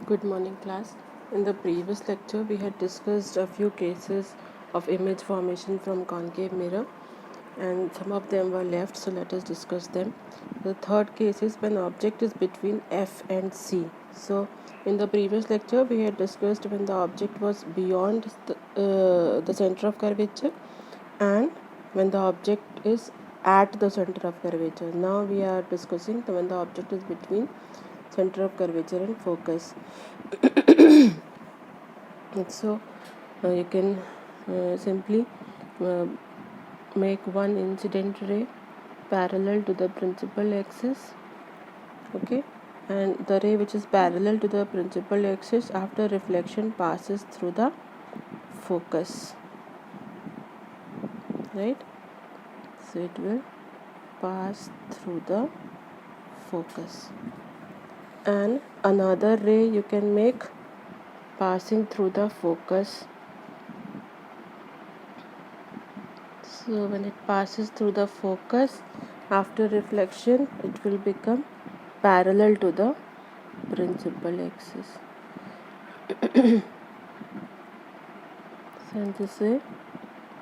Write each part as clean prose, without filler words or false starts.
Good morning, class. In the previous lecture, we had discussed a few cases of image formation from concave mirror, and some of them were left, so let us discuss them. The third case is when object is between F and C. So, in the previous lecture, we had discussed when the object was beyond the center of curvature and when the object is at the center of curvature. Now we are discussing when the object is between center of curvature and focus. So you can simply uh, make one incident ray parallel to the principal axis, okay, and the ray which is parallel to the principal axis after reflection passes through the focus, right? So it will pass through the focus, and another ray you can make passing through the focus. So when it passes through the focus after reflection, it will become parallel to the principal axis. So in this way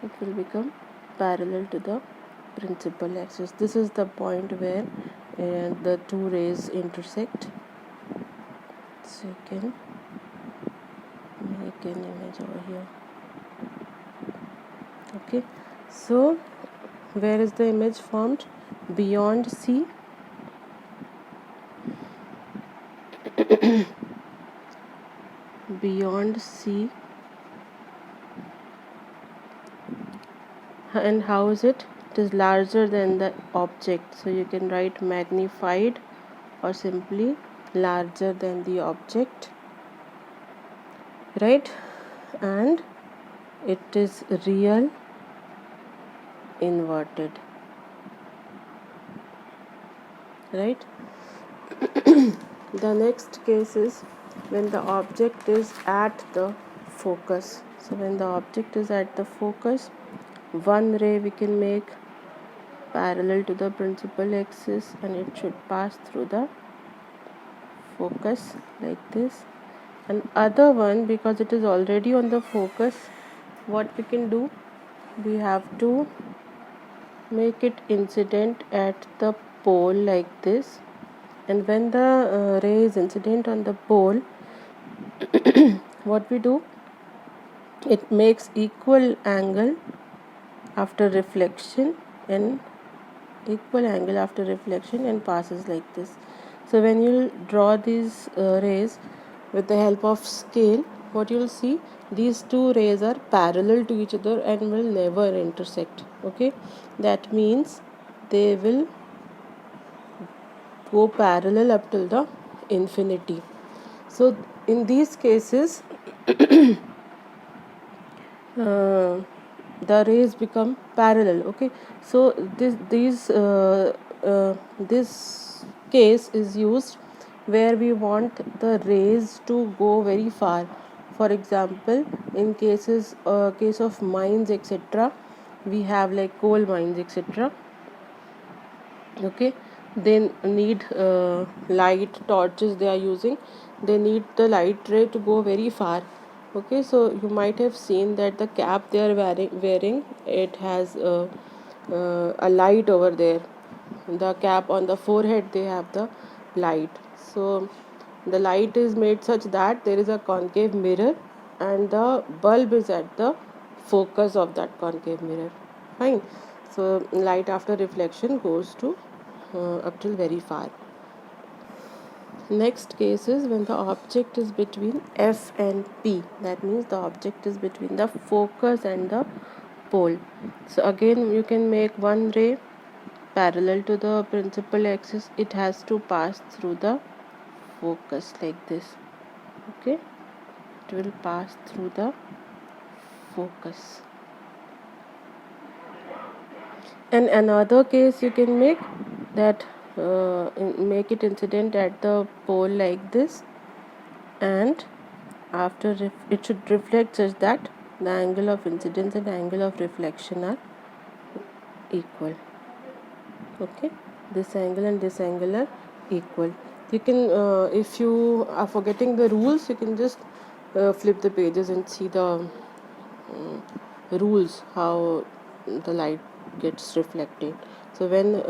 it will become parallel to the principal axis. This is the point where the two rays intersect. So you can make an image over here. Okay, so where is the image formed? Beyond C. Beyond C. And how is it? It is larger than the object, so you can write magnified or simply larger than the object, right? And it is real inverted, right? The next case is when the object is at the focus. So when the object is at the focus, one ray we can make parallel to the principal axis and it should pass through the focus like this. And other one, because it is already on the focus, what we can do, we have to make it incident at the pole like this, and when the ray is incident on the pole, what we do, it makes equal angle after reflection and passes like this. So when you draw these rays with the help of scale, what you will see, these two rays are parallel to each other and will never intersect. Okay, that means they will go parallel up till the infinity. So in these cases the rays become parallel. Okay, so this case is used where we want the rays to go very far. For example, in case of mines, etc., we have like coal mines, etc. Okay, they need light torches they are using. They need the light ray to go very far. Okay, so you might have seen that the cap they are wearing, it has a light over there. The cap on the forehead, they have the light. So the light is made such that there is a concave mirror and the bulb is at the focus of that concave mirror. Fine. So light after reflection goes to up till very far. Next case is when the object is between F and P. That means the object is between the focus and the pole. So again you can make one ray parallel to the principal axis. It has to pass through the focus like this. Okay, it will pass through the focus. And another case you can make that make it incident at the pole like this, and after it should reflect such that the angle of incidence and angle of reflection are equal. Okay, this angle and this angle are equal. You can, if you are forgetting the rules, you can just flip the pages and see the rules, how the light gets reflected. So when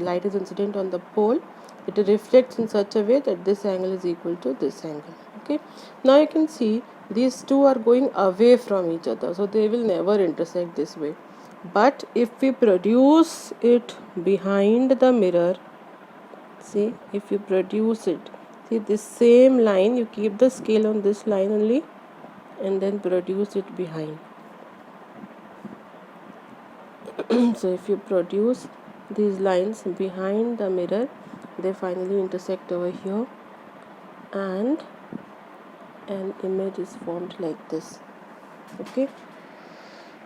light is incident on the pole, it reflects in such a way that this angle is equal to this angle. Okay, now you can see these two are going away from each other, so they will never intersect this way. But if we produce it behind the mirror, see, if you produce it, see this same line, you keep the scale on this line only and then produce it behind. So if you produce these lines behind the mirror, they finally intersect over here and an image is formed like this. Okay,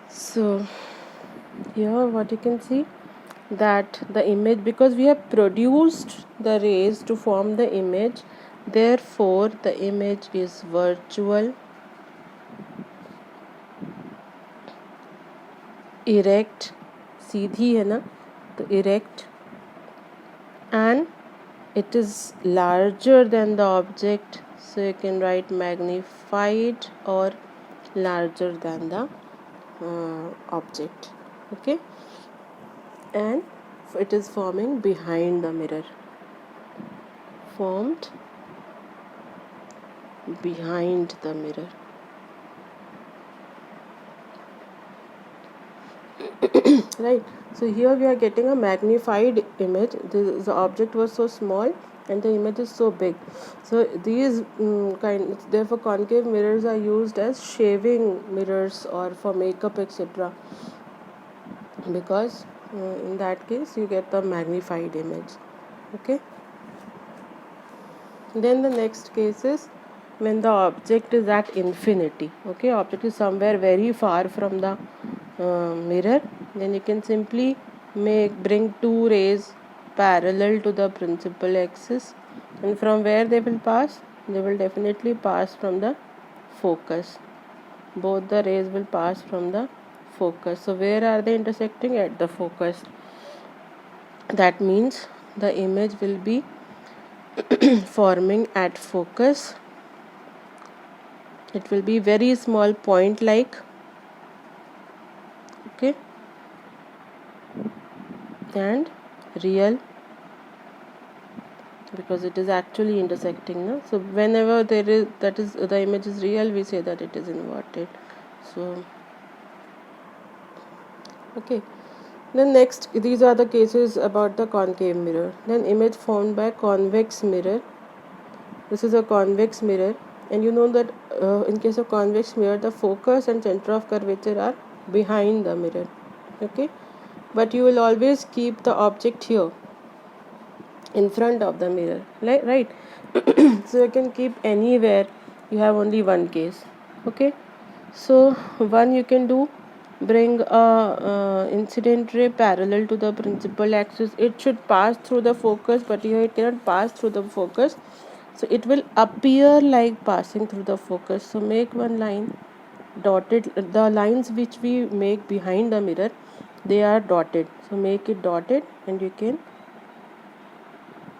so here what you can see, that the image, because we have produced the rays to form the image, therefore the image is virtual, erect, सीधी है ना, तो erect, and it is larger than the object, so you can write magnified or larger than the object. Okay, and it is forming behind the mirror, formed behind the mirror. Right, so here we are getting a magnified image. The object was so small and the image is so big. So these therefore concave mirrors are used as shaving mirrors or for makeup, etc., because in that case you get the magnified image. Okay, then the next case is when the object is at infinity. Okay, object is somewhere very far from the mirror, then you can simply bring two rays parallel to the principal axis, and from where they will pass, they will definitely pass from the focus. Both the rays will pass from the focus. So where are they intersecting? At the focus. That means the image will be forming at focus. It will be very small point like. Okay, and real, because it is actually intersecting, no? So whenever there is, that is, the image is real, we say that it is inverted. So okay, then next, these are the cases about the concave mirror. Then image formed by convex mirror. This is a convex mirror, and you know that in case of convex mirror, the focus and center of curvature are behind the mirror. Okay, but you will always keep the object here in front of the mirror, right? So you can keep anywhere, you have only one case. Okay, so one you can do, bring a incident ray parallel to the principal axis. It should pass through the focus, but here it cannot pass through the focus, so it will appear like passing through the focus. So make one line dotted. The lines which we make behind the mirror, they are dotted, so make it dotted and you can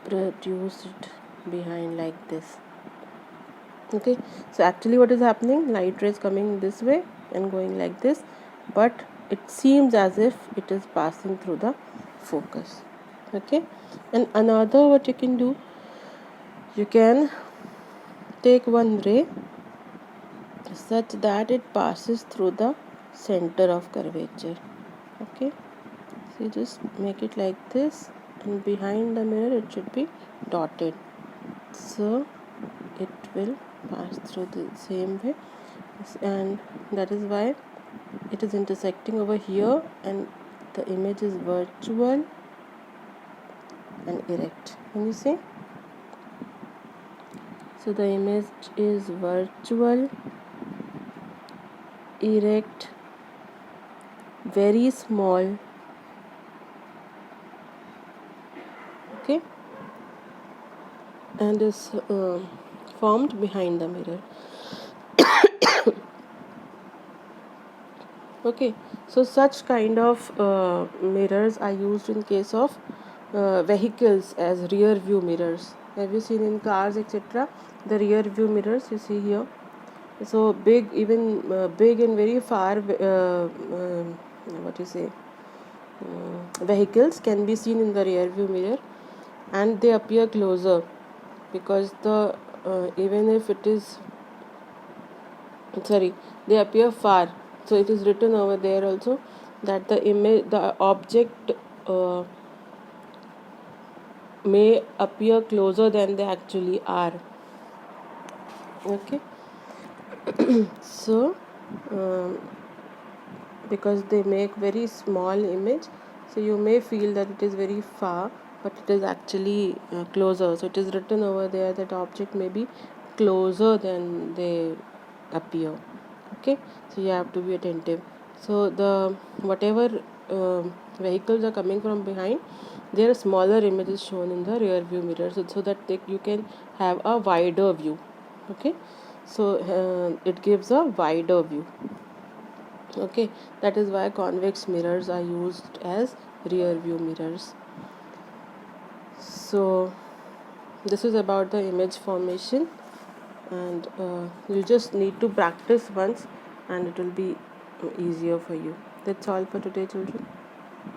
produce it behind like this. Okay, so actually what is happening, light rays coming this way and going like this, but it seems as if it is passing through the focus. Okay, and another what you can do, you can take one ray such that it passes through the center of curvature. Okay, so you just make it like this, and behind the mirror it should be dotted, so it will pass through the same way, and that is why it is intersecting over here, and the image is virtual and erect. Can you see? So the image is virtual, erect, very small. Okay, and is formed behind the mirror. Okay, so such kind of mirrors are used in case of vehicles as rear view mirrors. Have you seen in cars, etc.? The rear view mirrors you see here. So big, even big and very far, what you say, vehicles can be seen in the rear view mirror, and they appear closer because the even if it is sorry, they appear far. So it is written over there also that the object may appear closer than they actually are. Okay. So because they make very small image, so you may feel that it is very far, but it is actually closer. So it is written over there that object may be closer than they appear. Okay, so you have to be attentive. So the whatever vehicles are coming from behind, there are smaller images shown in the rear view mirror, so that you can have a wider view. Okay, so it gives a wider view. Okay, that is why convex mirrors are used as rear view mirrors. So this is about the image formation, and you just need to practice once and it will be easier for you. That's all for today, children.